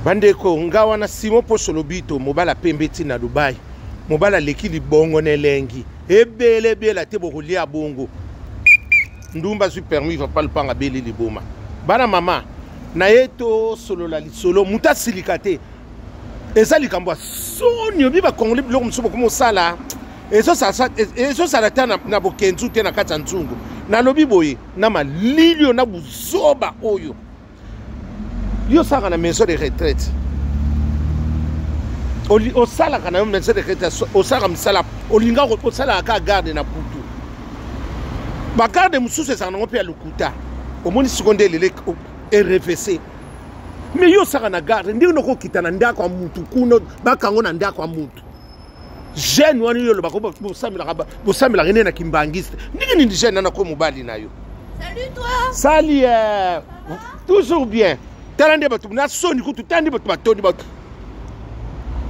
bandeko ngawa na Simon Posolobito mobala pembeti na Dubai mobala leki libongo nelengi ebele bela te bokolia bongo ndumba su permis va pas le panga beli liboma bana mama na yeto solo la solo muta silikate eza likambo sonyo biba kongole biloko msubo komo sala eso sala tana na bokenzu te na kata nzungu na lobi boye na malilio na buzoba oyo yo saka na maison de retraite o sala kana maison de retraite o saka msala o linga o sala ka garde na putu ba garde mususu saka na ngope ya lukuta o moni seconde lele RFC mais yo saka na garde ndi noko kitana ndako ya mutu kuno bakango na ndako ya mutu jeune wani yo lo bako bo samila rene na kimbangiste ndiki ndi jeune na ko mobali na yo. Salut toi. Salut toujours bien. Talande batu na soni kutu tandi batu batoni batu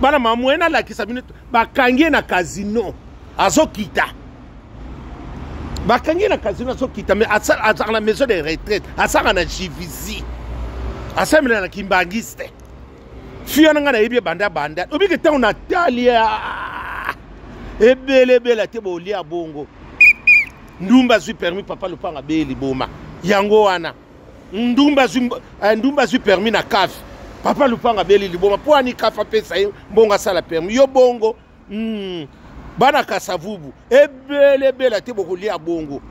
bana mamwena la kisabine bakangie na casino azokita bakangie na casino azokita mais asa na maison de retraite asa na jivizi asa mena na kimbangiste fiona ngana yebye banda obike tango Natalia ebele bela te bolia bongo ndumba zui permis papa le panga beli boma yango wana ndumba zui permis na kafi papa lupanga beli liboma po ani kafa pesa mbonga sala permis yo bongo bana kasavubu ebele bela te bokolia bongo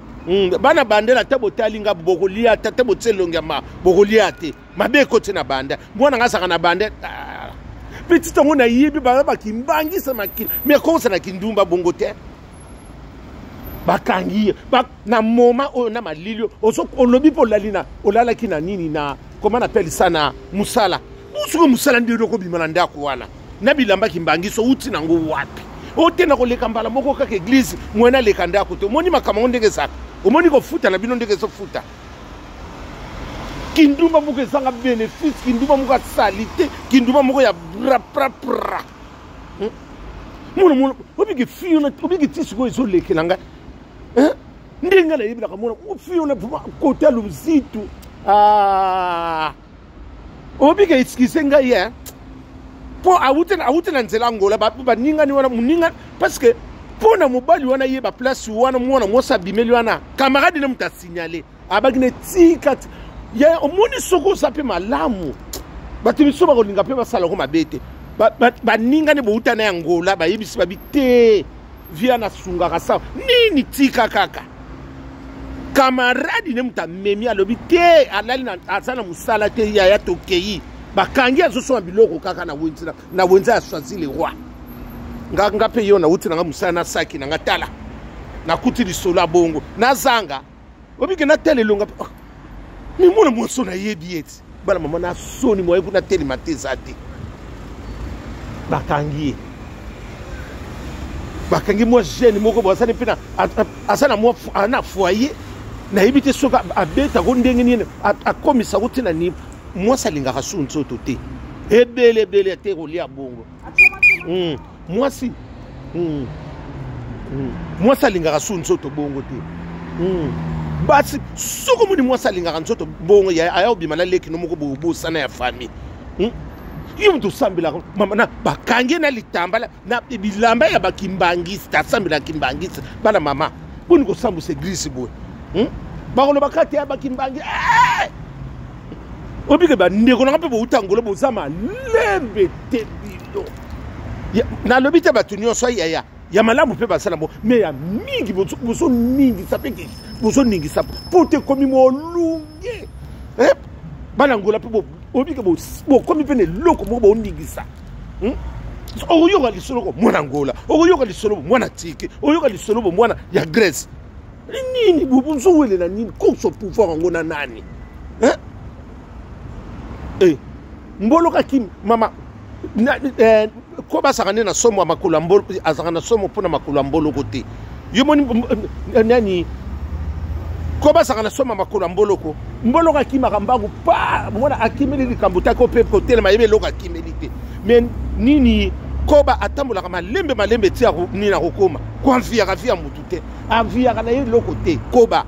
bana bandela te botalinga bokolia te botselonga ma bokolia te mabe ko na banda mbona ngasaka na banda petit ngo na yibi ba kimbangisa makini mais ko sana kindumba bongo te bakangi na moma o na malilio oso olobi po lalina olala kina nini na comment on appelle ça na musala usuko musala ndiro ko bimana ndako wana na bilamba kimbangiso uti na ngo wapi ote na ko leka mbala moko ka église mwena leka ndako to moni makama ndenge saka omoni ko futa na bino ndenge so futa kindumba moko sanga bénéfice kindumba moko salite kindumba moko ya pra muno obiki fiona obiki tisiko zo lekelanga ndinga na yibila kamona ufiona kota luzitu obike iskisenga ye po awute na nzela ngola ba ninga ni wana muninga parce que po na mobali wana ye ba place wana mwana mosa bimeli wana camarade ne muta signaler abagine tika ya omoni soko sape malamu batimiso ba kolinga pe basala ko mabete ba ninga ne bouta na ngola ba yebisi ba bite via na sunga kasa nini tika kaka camarade ne muta memi alobi te alali na asana musala te ya tokei bakangi azoso biloko kaka na wenza aswazi le roi nga pe yo na uti na musala na saki na ngatala na kuti lisola bongo na zanga obike na tele longa ni mona moso na yebi eti bala mama na soni moye kuna tele mateza te bakangi moi jeune moko bosani pina asana mo na foyer na ibite soka abeta ko ndenge nini akomisa kutina ni moi salinga kasunzo tote ebele te ko lia bongo moi si moi salinga kasunzo to bongo te basi soko muni moi salinga kanzo bongo ya ayo bimala leki no moko bo sana ya famille iyo mtu sambila mama na bakange na litambala na bilamba ya bakimbangista sambila kimbangista bana mama buni ko sambu se glisse boy bakolo bakati ya bakimbangi obike ba ndeko na pe bo utangolo bo sama lembe te bilo na lobite batunyo so ya malamu pe basala mo mais ya mingi boso mingi sapeki boso ningi sap pote komi mo lunge bana ngola pe bo obike bo komi pene loko mo bo ningisa oyoka lisolo ko mwana ngola oyoka lisolo mwana tiki oyoka lisolo mwana ya Grèce nini bubunzo wele na nini ko so pouvoir ngona nani mboloka kim mama ko basakane na somo makolo mbolo azakana somo pona makolo mbolo kote yo moni nani ko basakana somo makolo mbolo ko mboloka kim makambangu pa mona akimeli likambuta ko pepe kote na yebe loka kimelite mais nini koba atambola kama malembe tia nina kokoma kwa mfia kafia mutute avia kana ye lokote koba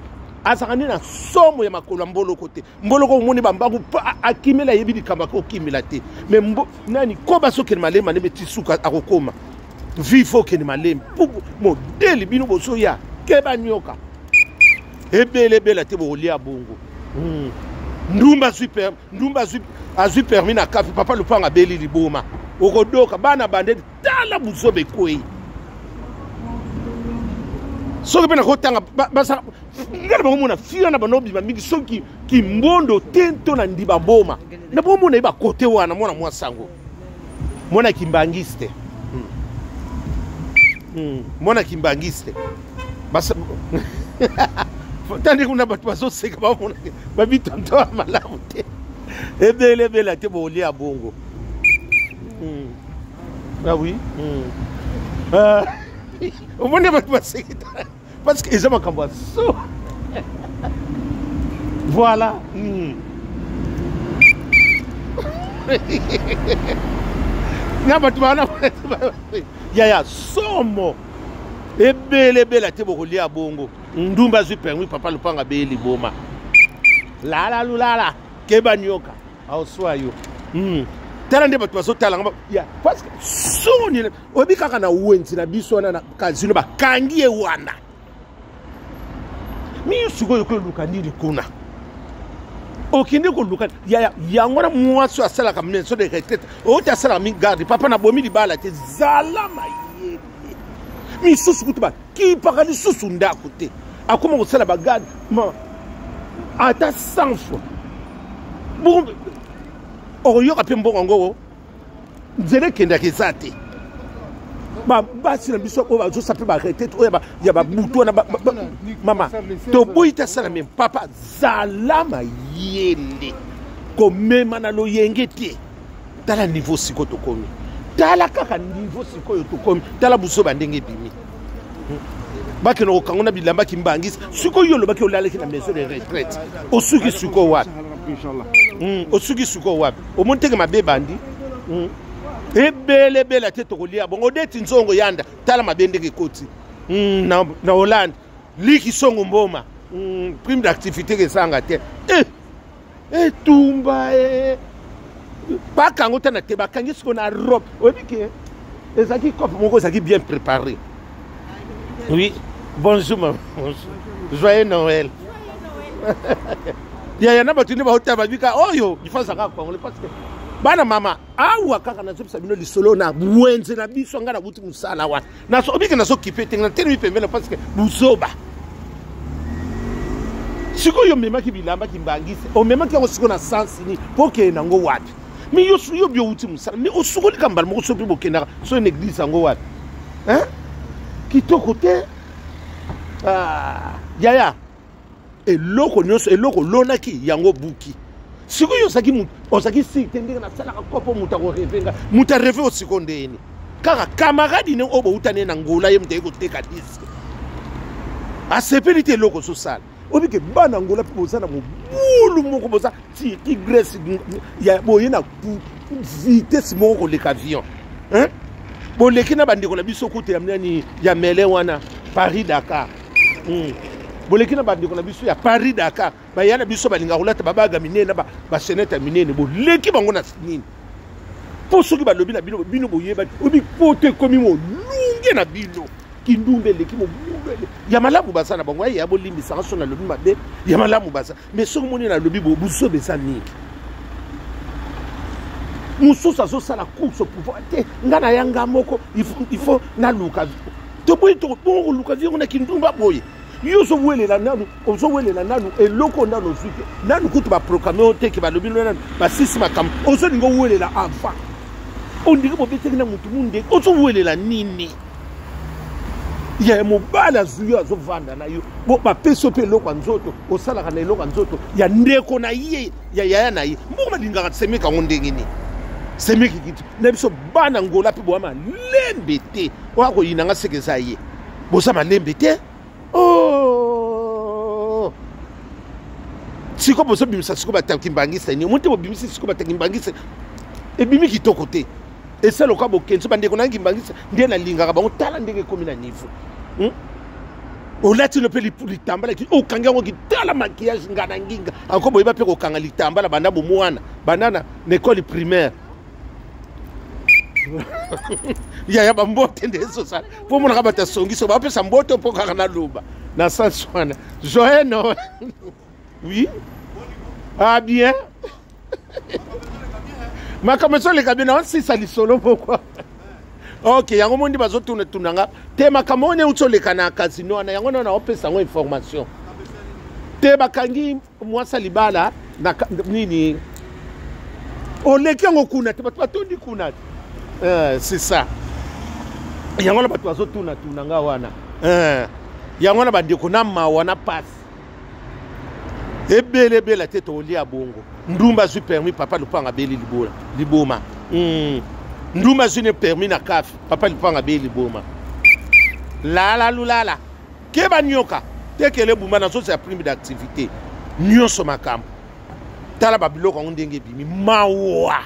azakani na somo ya makolo mboloko te mboloko moni bambangu akimela yebi likamba ko kimela te mais nani koba soki malema ne betisuka akokoma vifo ke ni malema modeli bino boso ya keba nyoka ebele bela te bolia bongo ndumba azui permis na kafi papa lupanga beli liboma okodoka bana bande tala buzobe koi soki pena kotanga basa ngala bamona fia na banobi mingi soki kimbondo tento na ndiba boma na bomona iba kote wana mwana mwa sango mwana kimbangiste mwana kimbangiste basa tandi kuna batu bazoseka bamona babitonto malamu te ebele bela te bolia bongo ah oui au moins batu baseka parce que ils ont makambo so voilà na batu bana ya somo ebele bela te bolia bongo ndumba zui permis papa lupanga beli boma lala lulala keba nyoka au swayo tala nde batu bazotala ngaba ya parce que soni obi kaka na wenzi na biso na kazino bakangi e wana mi suko yoko luka ndiri kuna okinde ko luka ya ngora mwaso asala ka mneso de retraite o ta sala mi garde papa na bomi libala te zala mayele mi susu kutuba ki pakali susu ndako te akoma ko sala ba garde ma ata 100 fois bon oyoka pe mbongo ngo nzele kenda kezate basi na biso o bazo sape ba retraite o ya ba buto na mama to boita sala même papa zalama yele ko mema na lo yengete tala niveau siko to komi tala kaka niveau siko yo to komi tala buso bandenge bimi baki no kangona bilamba kimbangisa siko yo lo baki olaleki na maison de retraite osuki siko wapi inshallah osuki siko wapi omonteke mabebandi ebele bela te tokolia bongo deti nzongo yanda tala mabendeke koti na Hollande liki songo mboma prime d'activité ke sanga te tumba bakango tana te bakangi siko na robe obike ezaki cope moko ezaki bien préparé. Oui, bonjour maman. Joyeux Noël. Il y a un peu de temps oyo il faut ça parce que bana mama awa kaka na zopsa bino lisolo na buenze na biso ngana buti musala wana na so obike na so kipete na tenu pembele parce que buzoba siko yo mema ki bilamba ki mbangise o mema ki siko na sansi ni poke na ngo wapi mi yo yo bio buti musala mi osuko likambala mo so bi bokena so une église ngo wapi hein kitoko te yaya eloko nyonso eloko lonaki yango buki siko yo saki osaki si tendeka na sala ka kopo mutako revenga muta reve o sikondeni kaka camarade ne obo utane na ngola ye muteko teka disk asepelite eloko so sala obike bana ngola pe bozana mo bulu moko boza ti Grèce ya boye na vitesse moko le avion hein boleki na bandeko na biso kote ya mnani ya mele wana Paris Dakar boleki na bandeko na biso ya Paris Dakar ba yana biso balinga kolata babaga minene ba seneta minene boleki bango na nini po soki balobi na bino boyeba obi pote komi mo lunge na bino kindumbe leki mo bubele ya malamu basana bango ya bolimbisa so na lobi mabe ya malamu basa mais soki moni na lobi buso besa nini mususa so sala course au pouvoir te ngana yanga moko il faut na luka to boy to bon luka vient na kindumba boy yo so wele la nanu o so wele la nanu e loko ndano suke nanu kutu ba proclamer te ke ba lobi nanu ba sisima kam o so ngo wele la avant on dit bo bete na mutu munde o so wele la nini ya mo bala zuyo zo vanda na yo bo ba peso pe loko nzoto o sala kana loko nzoto ya ndeko na ye ya na ye mo ba linga tsemeka ngondengini semeki kitu na biso bana ngola pe boama lembe te wako yinanga sekeza ye bosa malembe te oh siko boso bimisa siko batakimbangisa ni omonte bo bimisa siko batakimbangisa e bimi kitoko te e selo ka bo kenso bande ko nangimbangisa ndie na linga ka bango tala ndenge komi na niveau olati le pe litambala o kanga ngo kitala maquillage ngana nginga encore boyeba pe ko kanga litambala banda bomwana banana l'école primaire ya bambote ndezo sa po mona ka bata songiso ba pe sa mboto po ka na luba na sanswana Joël oui ah bien ma comme ça les cabinets si ça li solo pourquoi ok yango mondi bazo tunanga te makamone utsoleka na casino na yango na opesa ngo information te bakangi mwasa libala na nini oleki ngo kuna te batondi kuna c'est ça yango na bato bazo tunanga wana yango na bandeko na mawana pass ebele bela te to lia bongo ndumba su permis papa lupanga beli liboma ndumba su ne permis na kaf papa lupanga beli liboma la lulala keba nyoka tekele buma na so c'est prime d'activité nyoso makambo tala babiloko ndenge bimi mawa